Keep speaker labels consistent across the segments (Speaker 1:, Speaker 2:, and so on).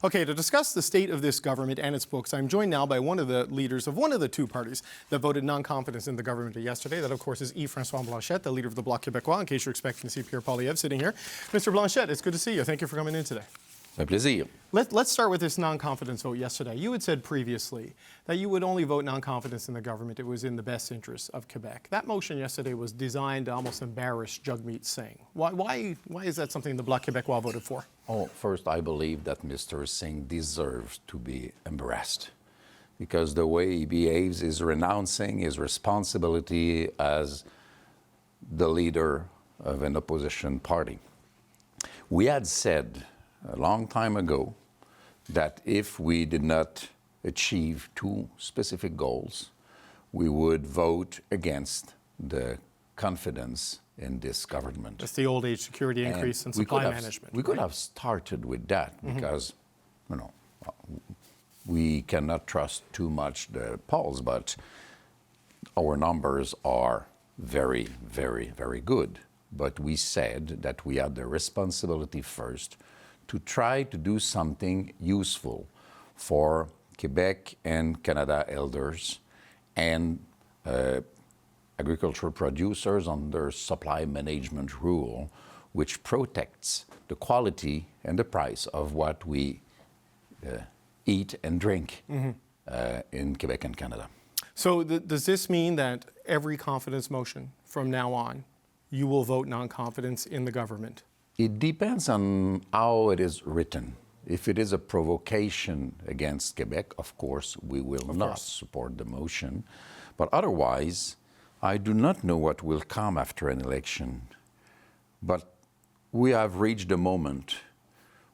Speaker 1: Okay, to discuss the state of this government and its books, I'm joined now by one of the leaders of one of the two parties that voted non-confidence in the government yesterday. That, of course, is Yves-François Blanchet, the leader of the Bloc Québécois, in case you're expecting to see Pierre Poilievre sitting here. Mr. Blanchet, it's good to see you. Thank you for coming in today.
Speaker 2: Un plaisir.
Speaker 1: Let's start with this non-confidence vote yesterday. You had said previously that you would only vote non-confidence in the government. It was in the best interest of Quebec. That motion yesterday was designed to almost embarrass Jagmeet Singh. Why is that something the Bloc Québécois voted for?
Speaker 2: Oh, first, I believe that Mr. Singh deserves to be embarrassed because the way he behaves is renouncing his responsibility as the leader of an opposition party. We had said a long time ago that if we did not achieve two specific goals, we would vote against the confidence in this government.
Speaker 1: That's the old age security increase and supply management.
Speaker 2: We could have started with that because, we cannot trust too much the polls, but our numbers are very, very, very good. But we said that we had the responsibility first to try to do something useful for Quebec and Canada elders and agricultural producers under supply management rule, which protects the quality and the price of what we eat and drink in Quebec and Canada.
Speaker 1: So does this mean that every confidence motion from now on, you will vote non-confidence in the government?
Speaker 2: It depends on how it is written. If it is a provocation against Quebec, of course, we will not support the motion. But otherwise, I do not know what will come after an election. But we have reached a moment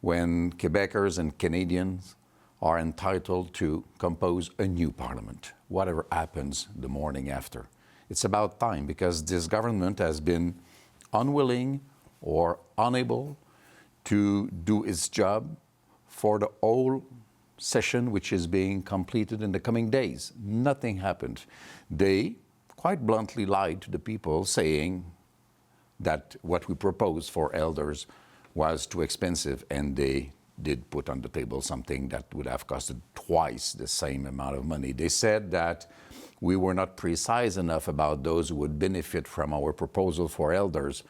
Speaker 2: when Quebecers and Canadians are entitled to compose a new parliament, whatever happens the morning after. It's about time because this government has been unwilling or unable to do its job for the whole session, which is being completed in the coming days. Nothing happened. They quite bluntly lied to the people, saying that what we proposed for elders was too expensive, and they did put on the table something that would have costed twice the same amount of money. They said that we were not precise enough about those who would benefit from our proposal for elders,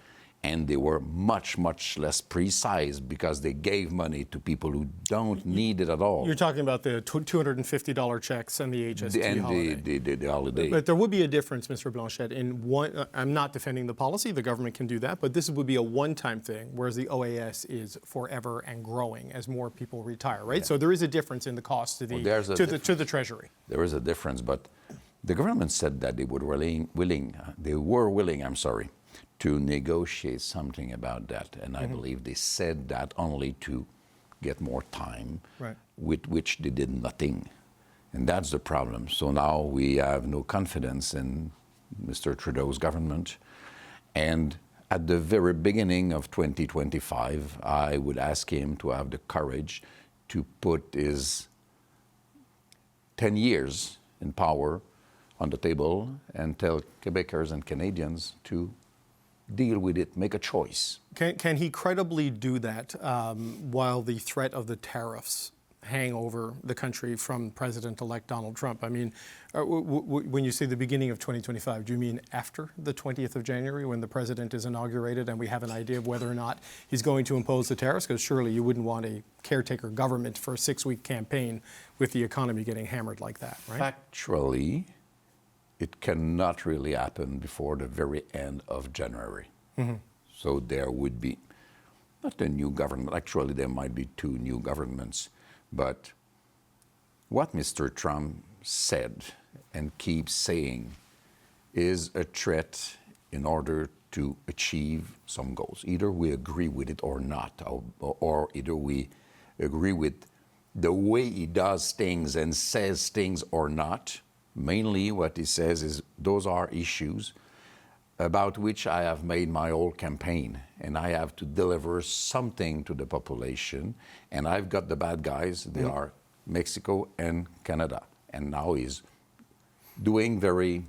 Speaker 2: and they were much, much less precise because they gave money to people who don't need it at all.
Speaker 1: You're talking about the $250 checks and the HST holiday.
Speaker 2: The holiday.
Speaker 1: But there would be a difference, Mr. Blanchet, in one. I'm not defending the policy. The government can do that. But this would be a one-time thing, whereas the OAS is forever and growing as more people retire, right? Yeah. So there is a difference in the cost to the Treasury.
Speaker 2: There is a difference, but the government said that they were willing to negotiate something about that. And I believe they said that only to get more time, with which they did nothing. And that's the problem. So now we have no confidence in Mr. Trudeau's government. And at the very beginning of 2025, I would ask him to have the courage to put his 10 years in power on the table and tell Quebecers and Canadians to deal with it, make a choice.
Speaker 1: Can he credibly do that while the threat of the tariffs hang over the country from President-elect Donald Trump? I mean, when you say the beginning of 2025, do you mean after the 20th of January when the president is inaugurated and we have an idea of whether or not he's going to impose the tariffs? Because surely you wouldn't want a caretaker government for a 6-week campaign with the economy getting hammered like that, right?
Speaker 2: Factually, it cannot really happen before the very end of January. So there would be not a new government. Actually, there might be two new governments. But what Mr. Trump said and keeps saying is a threat in order to achieve some goals. Either we agree with it or not, or either we agree with the way he does things and says things or not. Mainly what he says is those are issues about which I have made my whole campaign, and I have to deliver something to the population, and I've got the bad guys. They are Mexico and Canada, and now he's doing very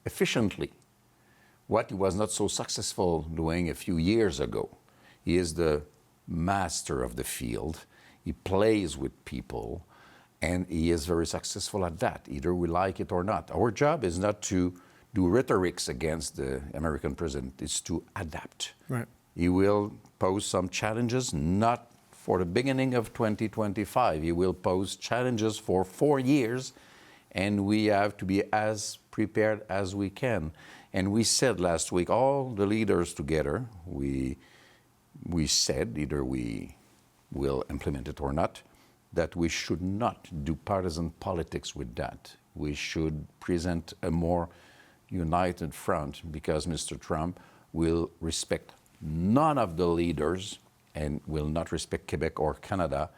Speaker 2: efficiently what he was not so successful doing a few years ago. He is the master of the field. He plays with people, and he is very successful at that, either we like it or not. Our job is not to do rhetorics against the American president, it's to adapt.
Speaker 1: Right.
Speaker 2: He will pose some challenges, not for the beginning of 2025. He will pose challenges for 4 years, and we have to be as prepared as we can. And we said last week, all the leaders together, we said, either we will implement it or not, that we should not do partisan politics with that. We should present a more united front, because Mr. Trump will respect none of the leaders and will not respect Quebec or Canada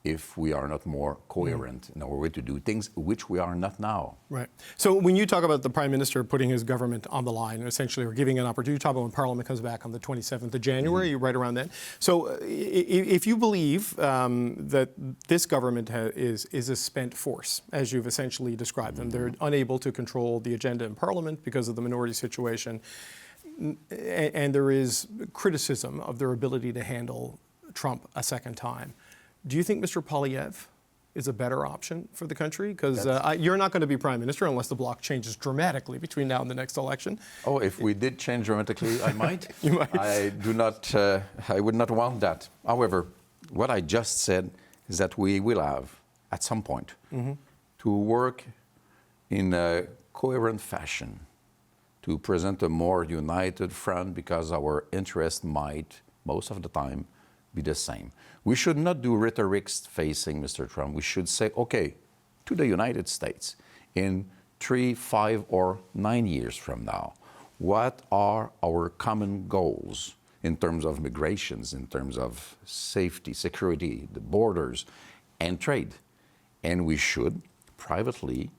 Speaker 2: if we are not more coherent in our way to do things, which we are not now.
Speaker 1: Right. So when you talk about the Prime Minister putting his government on the line, essentially, or giving an opportunity, you talk about when Parliament comes back on the 27th of January, right around then. So if you believe that this government is a spent force, as you've essentially described them, they're unable to control the agenda in Parliament because of the minority situation, and there is criticism of their ability to handle Trump a second time. Do you think Mr. Poilievre is a better option for the country? Because you're not going to be Prime Minister unless the Bloc changes dramatically between now and the next election.
Speaker 2: Oh, if we did change dramatically, I might.
Speaker 1: You might.
Speaker 2: I would not want that. However, what I just said is that we will have, at some point, to work in a coherent fashion to present a more united front, because our interests might, most of the time, be the same. We should not do rhetorics facing Mr. Trump. We should say, okay, to the United States, in 3, 5, or 9 years from now, what are our common goals in terms of migrations, in terms of safety, security, the borders, and trade? And we should privately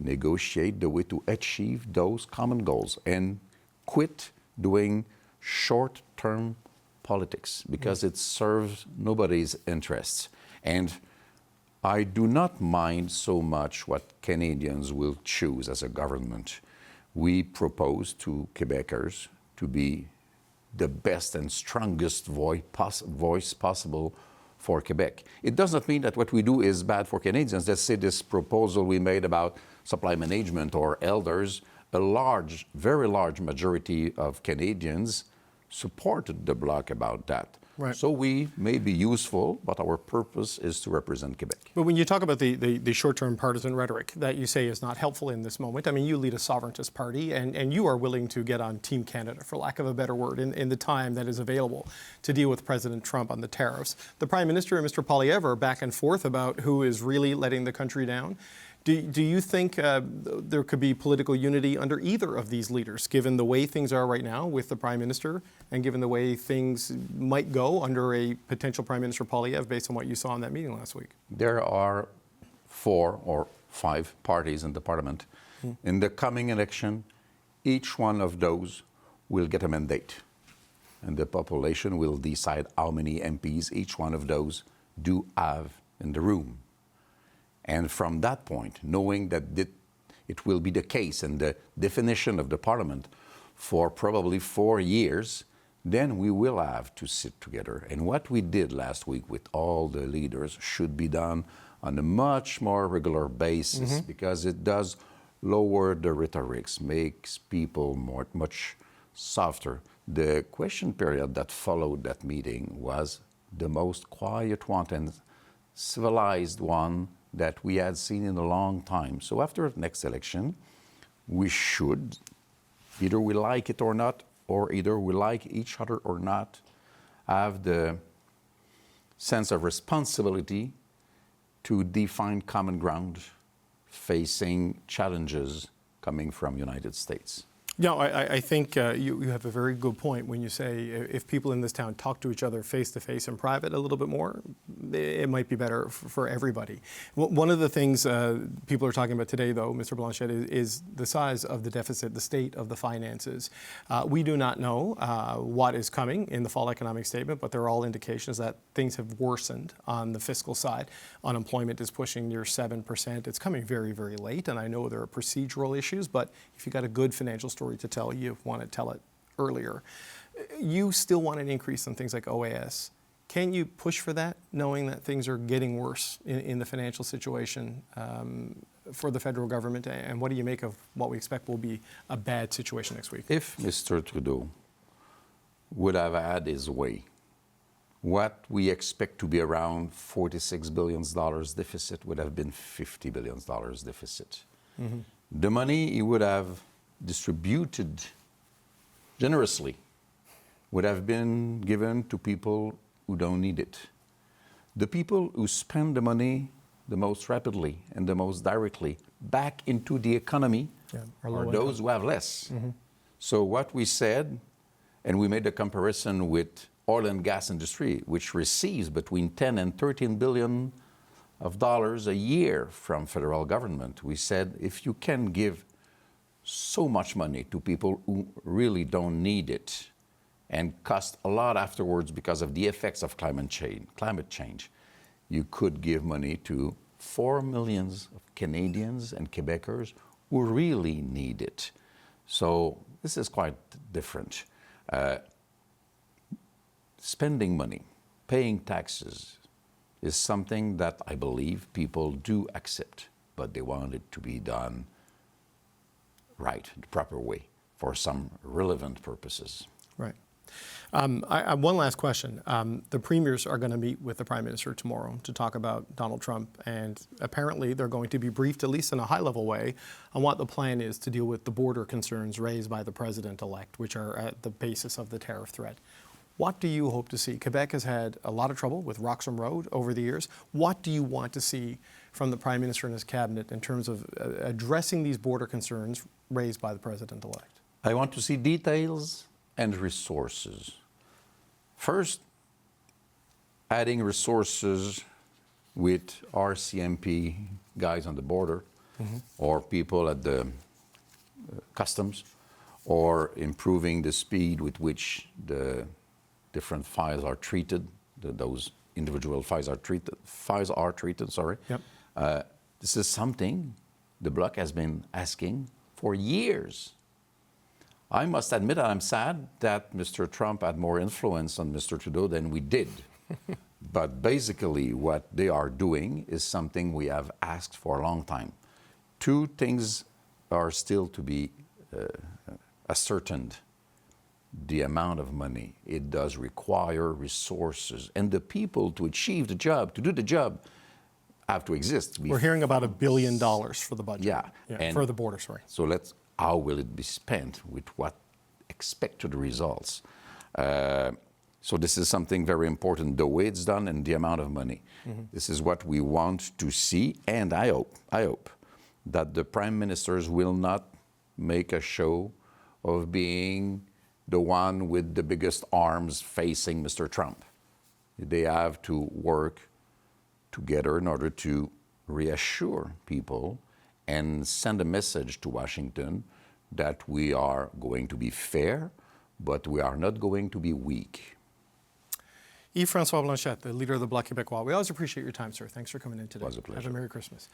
Speaker 2: negotiate the way to achieve those common goals and quit doing short-term politics, because it serves nobody's interests. And I do not mind so much what Canadians will choose as a government. We propose to Quebecers to be the best and strongest voice possible for Quebec. It does not mean that what we do is bad for Canadians. Let's say this proposal we made about supply management or elders, a large, very large majority of Canadians supported the Bloc about that.
Speaker 1: Right.
Speaker 2: So we may be useful, but our purpose is to represent Quebec.
Speaker 1: But when you talk about the short-term partisan rhetoric that you say is not helpful in this moment, I mean, you lead a sovereigntist party, and you are willing to get on Team Canada, for lack of a better word, in the time that is available to deal with President Trump on the tariffs. The Prime Minister and Mr. Poilievre are back and forth about who is really letting the country down. Do you think there could be political unity under either of these leaders, given the way things are right now with the Prime Minister, and given the way things might go under a potential Prime Minister Poilievre, based on what you saw in that meeting last week?
Speaker 2: There are 4 or 5 parties in the Parliament. In the coming election, each one of those will get a mandate, and the population will decide how many MPs each one of those do have in the room. And from that point, knowing that it will be the case and the definition of the Parliament for probably 4 years, then we will have to sit together. And what we did last week with all the leaders should be done on a much more regular basis, because it does lower the rhetorics, makes people much softer. The question period that followed that meeting was the most quiet one and civilized one that we had seen in a long time. So after the next election, we should, either we like it or not, or either we like each other or not, have the sense of responsibility to define common ground facing challenges coming from United States.
Speaker 1: No, I think you have a very good point when you say if people in this town talk to each other face-to-face in private a little bit more, it might be better for everybody. One of the things people are talking about today, though, Mr. Blanchet, is the size of the deficit, the state of the finances. We do not know what is coming in the fall economic statement, but there are all indications that things have worsened on the fiscal side. Unemployment is pushing near 7%. It's coming very, very late, and I know there are procedural issues, but if you've got a good financial story to tell, you want to tell it earlier. You still want an increase in things like OAS, Can you push for that, knowing that things are getting worse in the financial situation for the federal government? And what do you make of what we expect will be a bad situation next week?
Speaker 2: If Mr. Trudeau would have had his way, what we expect to be around $46 billion deficit would have been $50 billion deficit. Mm-hmm. The money he would have distributed generously would have been given to people who don't need it. The people who spend the money the most rapidly and the most directly back into the economy are those who have less. Mm-hmm. So what we said, and we made a comparison with oil and gas industry, which receives between 10 and 13 billion of dollars a year from federal government. We said, if you can give so much money to people who really don't need it and cost a lot afterwards because of the effects of climate change, you could give money to 4 million of Canadians and Quebecers who really need it. So this is quite different. Spending money, paying taxes is something that I believe people do accept, but they want it to be done right, the proper way, for some relevant purposes.
Speaker 1: Right. One last question. The premiers are going to meet with the Prime Minister tomorrow to talk about Donald Trump, and apparently they're going to be briefed, at least in a high-level way, on what the plan is to deal with the border concerns raised by the President-elect, which are at the basis of the tariff threat. What do you hope to see? Quebec has had a lot of trouble with Roxham Road over the years. What do you want to see from the Prime Minister and his cabinet in terms of addressing these border concerns raised by the President-elect?
Speaker 2: I want to see details and resources. First, adding resources with RCMP guys on the border, mm-hmm. or people at the customs, or improving the speed with which the different files are treated, those individual files are treated, sorry. Yep. This is something the Bloc has been asking for years. I must admit that I'm sad that Mr. Trump had more influence on Mr. Trudeau than we did. But basically what they are doing is something we have asked for a long time. Two things are still to be ascertained. The amount of money. It does require resources. And the people to achieve the job, to do the job, have to exist.
Speaker 1: We're hearing about $1 billion for the budget.
Speaker 2: Yeah.
Speaker 1: For the border, sorry.
Speaker 2: So how will it be spent, with what expected results? So this is something very important, the way it's done and the amount of money. Mm-hmm. This is what we want to see, and I hope that the Prime Ministers will not make a show of being the one with the biggest arms facing Mr. Trump. They have to work together in order to reassure people and send a message to Washington that we are going to be fair, but we are not going to be weak.
Speaker 1: Yves-François Blanchet, the leader of the Bloc Québécois. We always appreciate your time, sir. Thanks for coming in today.
Speaker 2: It was a pleasure.
Speaker 1: Have a Merry Christmas.